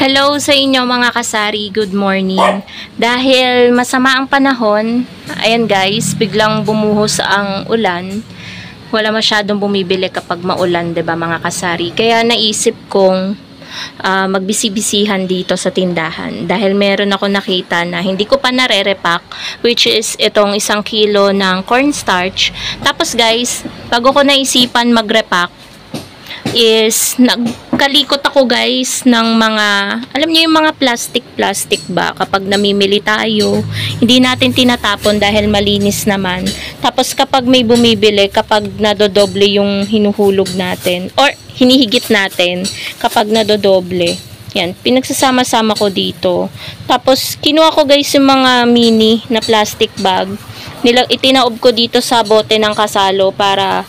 Hello sa inyo mga kasari, good morning. Dahil masama ang panahon, ayan guys, biglang bumuhos ang ulan. Wala masyadong bumibili kapag maulan, 'di ba mga kasari? Kaya naisip kong magbisi-bisihan dito sa tindahan. Dahil meron ako nakita na hindi ko pa nare-repack, which is itong 1 kilo ng cornstarch. Tapos guys, bago ko naisipan mag-repack, is nagkalikot ako guys ng mga, alam niyo yung mga plastic ba, kapag namimili tayo hindi natin tinatapon dahil malinis naman, tapos kapag may bumibili, kapag nadodoble yung hinuhulog natin or hinihigit natin, kapag nadodoble, yan, pinagsasama-sama ko dito. Tapos kinuha ko guys yung mga mini na plastic bag, itinaob ko dito sa bote ng kasalo para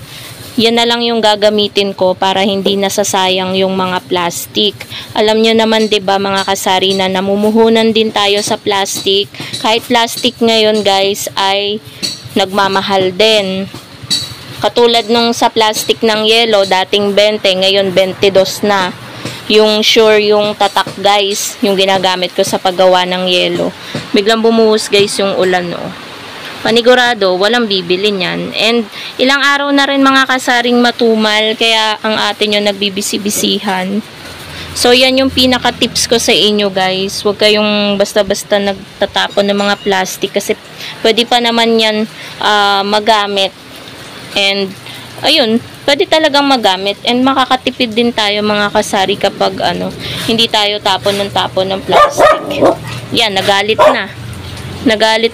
yan na lang yung gagamitin ko para hindi nasasayang yung mga plastic. Alam nyo naman 'di ba mga kasari na namumuhunan din tayo sa plastic. Kahit plastic ngayon guys ay nagmamahal din. Katulad nung sa plastic ng yelo, dating 20, ngayon 22 na. Yung Sure yung tatak guys, yung ginagamit ko sa paggawa ng yelo. Biglang bumuhos guys yung ulan panigurado, walang bibili niyan. And ilang araw na rin mga kasaring matumal, kaya ang atin yung nagbibisi-bisihan. So yan yung pinaka-tips ko sa inyo guys. Huwag kayong basta-basta nagtatapon ng mga plastic kasi pwede pa naman yan magamit. And ayun, pwede talagang magamit and makakatipid din tayo mga kasari kapag hindi tayo tapon ng plastic. Yan, nagalit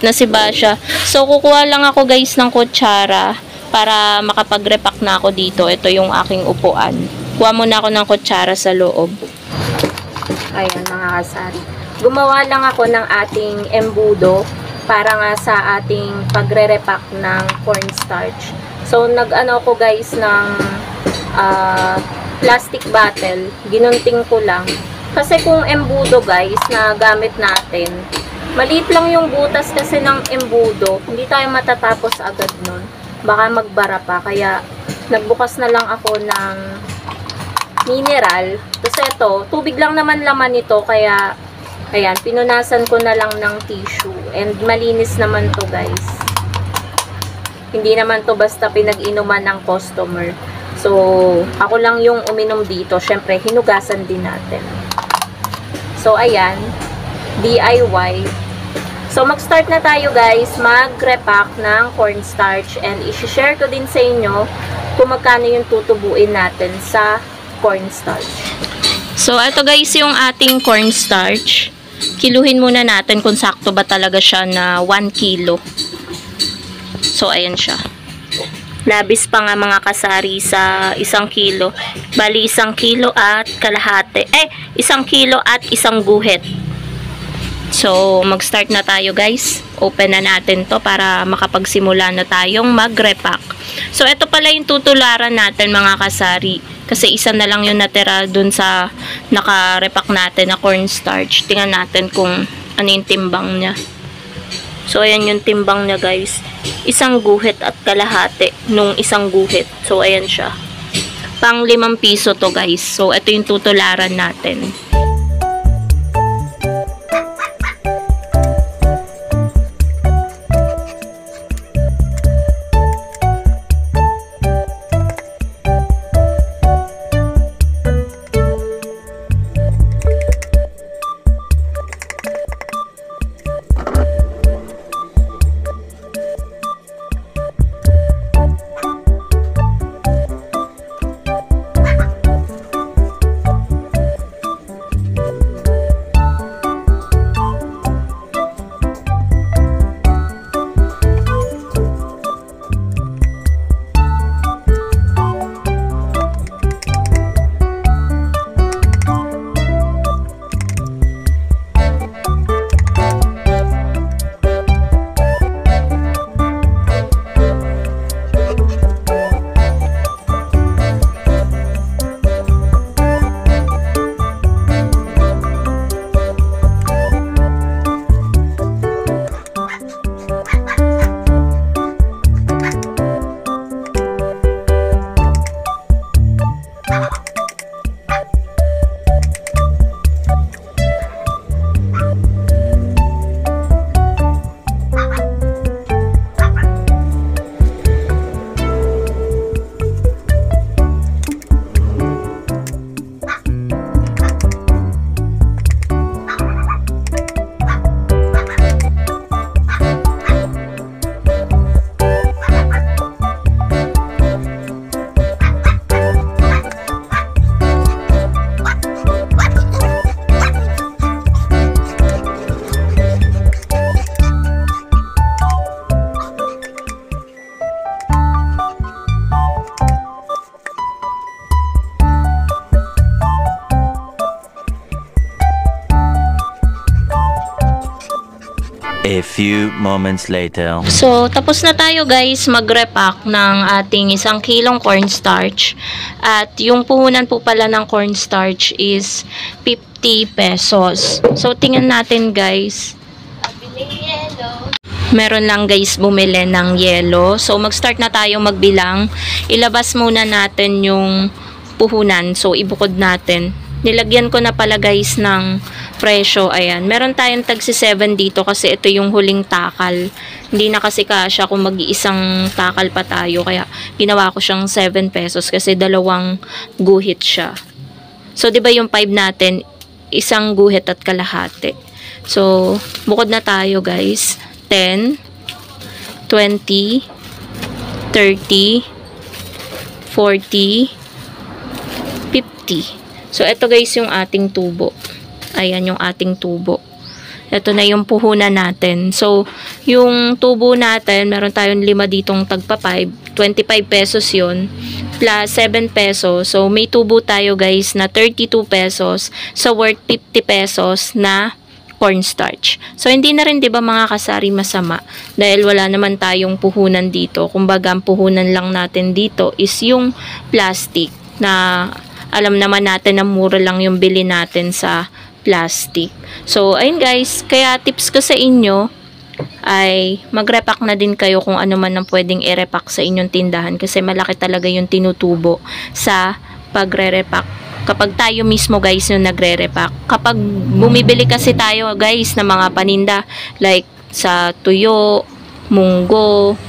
na si Basha. So, kukuha lang ako guys ng kutsara para makapag-repack na ako dito. Ito yung aking upuan. Kuha muna ako ng kutsara sa loob. Ayan mga kasari. Gumawa lang ako ng ating embudo para nga sa ating pagre-repack ng cornstarch. So, nag-ano ko guys ng plastic bottle. Ginunting ko lang. Kasi kung embudo guys na gamit natin, maliit lang yung butas kasi ng embudo. Hindi tayo matatapos agad nun. Baka magbara pa. Kaya, nagbukas na lang ako ng mineral. Tapos ito, tubig lang naman laman ito. Kaya, ayan, pinunasan ko na lang ng tissue. And malinis naman to guys. Hindi naman to basta pinag-inuman ng customer. So, ako lang yung uminom dito. Syempre, hinugasan din natin. So, ayan. DIY. So, mag-start na tayo guys, mag-repack ng cornstarch and i-share ko din sa inyo kung magkano yung tutubuin natin sa cornstarch. So, ito guys yung ating cornstarch. Kiluhin muna natin kung sakto ba talaga siya na 1 kilo. So, ayan siya. Labis pa nga mga kasari sa 1 kilo. Bali, 1 kilo at kalahati. 1 kilo at 1 guhit. So, mag-start na tayo guys. Open na natin to para makapagsimula na tayong mag-repack. So, ito pala yung tutularan natin mga kasari. Kasi isa na lang yung natira dun sa naka-repack natin na cornstarch. Tingnan natin kung ano yung timbang niya. So, ayan yung timbang niya guys. 1 guhit at kalahati nung 1 guhit. So, ayan siya. Pang 5 piso to guys. So, ito yung tutularan natin. A few moments later. So, tapos na tayo guys mag-repack ng ating 1 kilong cornstarch. At yung puhunan po pala ng cornstarch is 50 pesos. So, tingnan natin guys. Meron lang guys bumili ng yelo. So, mag-start na tayo magbilang. Ilabas muna natin yung puhunan. So, ibukod natin. Nilagyan ko na pala guys ng presyo. Ayan. Meron tayong tagsi 7 dito kasi ito yung huling takal. Hindi na kasi kasya kung mag-iisang takal pa tayo. Kaya ginawa ko siyang 7 pesos kasi 2 guhit siya. So, di ba yung 5 natin, 1 guhit at kalahati. So, bukod na tayo guys. 10, 20, 30, 40, 50. So, ito guys yung ating tubo. Ayan yung ating tubo. Ito na yung puhunan natin. So, yung tubo natin, meron tayong 5 ditong tagpa 5. 25 pesos yun. Plus 7 pesos. So, may tubo tayo guys na 32 pesos. So, worth 50 pesos na cornstarch. So, hindi na rin 'di ba mga kasari masama dahil wala naman tayong puhunan dito. Kumbaga, ang puhunan lang natin dito is yung plastic na alam naman natin na mura lang yung bili natin sa plastic. So, ayun guys, kaya tips ko sa inyo ay mag-repack na din kayo kung ano man ang pwedeng i-repack sa inyong tindahan kasi malaki talaga yung tinutubo sa pagre-repack. Kapag tayo mismo guys yung nagre-repack. Kapag bumibili kasi tayo guys ng mga paninda like sa tuyo, munggo,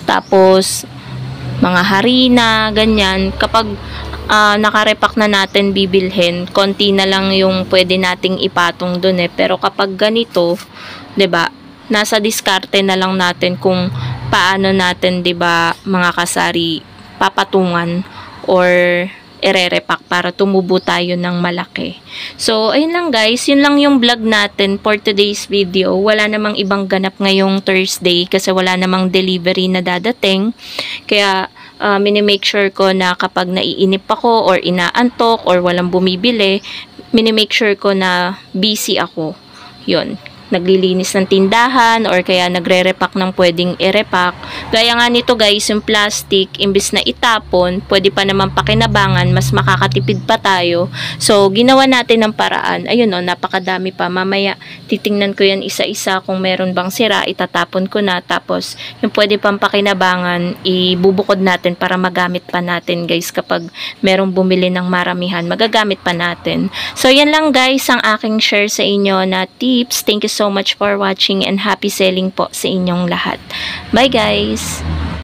tapos mga harina, ganyan. Kapag nakarepack na natin bibilhin, konti na lang yung pwede nating ipatong dun eh. Pero kapag ganito, 'di ba? Nasa diskarte na lang natin kung paano natin 'di ba mga kasari papatungan or ire-repack para tumubo tayo ng malaki. So, ayun lang guys. Yun lang yung vlog natin for today's video. Wala namang ibang ganap ngayong Thursday kasi wala namang delivery na dadating. Kaya, minimake sure ko na kapag naiinip ako or inaantok or walang bumibili, minimake sure ko na busy ako. Yun. Naglilinis ng tindahan or kaya nagre-repack ng pwedeng i-repack. Gaya nga nito guys, yung plastic, imbis na itapon, pwede pa naman pakinabangan, mas makakatipid pa tayo. So, ginawa natin ng paraan. Ayun o, napakadami pa. Mamaya, titingnan ko yan isa-isa kung meron bang sira, itatapon ko na. Tapos, yung pwede pang pakinabangan, ibubukod natin para magamit pa natin guys. Kapag merong bumili ng maramihan, magagamit pa natin. So, yan lang guys, ang aking share sa inyo na tips. Thank you so much for watching and happy selling po sa inyong lahat. Bye guys!